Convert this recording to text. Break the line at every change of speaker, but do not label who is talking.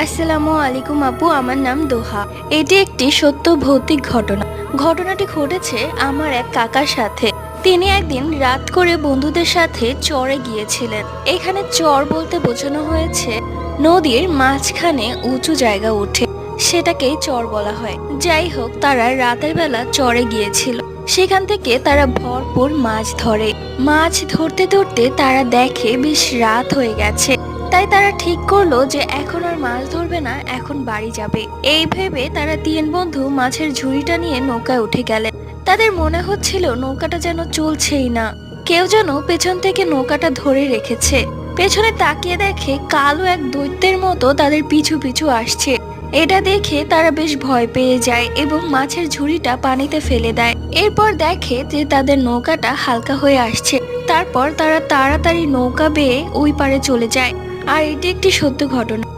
আসসালামু আলাইকুম আপু, আমার নাম দোহা। এটি একটি সত্য ভৌতিক ঘটনা। ঘটনাটি ঘটেছে আমার এক কাকার সাথে। তিনি একদিন রাত করে বন্ধুদের সাথে চরে গিয়েছিলেন। এখানে চর বলতে বোঝানো হয়েছে নদীর মাঝখানে উঁচু জায়গা উঠে সেটাকেই চর বলা হয়। যাই হোক, তারা রাতের বেলা চরে গিয়েছিল। সেখান থেকে তারা ভরপুর মাছ ধরে। মাছ ধরতে ধরতে তারা দেখে বেশ রাত হয়ে গেছে। তাই তারা ঠিক করলো যে এখন আর মাছ ধরবে না, এখন বাড়ি যাবে। এই ভেবে তারা তিন বন্ধু মাছের ঝুড়িটা নিয়ে নৌকায় উঠে গেলেন। তাদের মনে হচ্ছিল নৌকাটা যেন চলছেই না, কেউ যেন পেছন থেকে নৌকাটা ধরে রেখেছে। পেছনে তাকিয়ে দেখে কালো এক দৈত্যের মতো তাদের পিছু পিছু আসছে। এটা দেখে তারা বেশ ভয় পেয়ে যায় এবং মাছের ঝুড়িটা পানিতে ফেলে দেয়। এরপর দেখে যে তাদের নৌকাটা হালকা হয়ে আসছে। তারপর তারা তাড়াতাড়ি নৌকা বেয়ে ওই পারে চলে যায়। আর এটি একটি সত্য ঘটনা।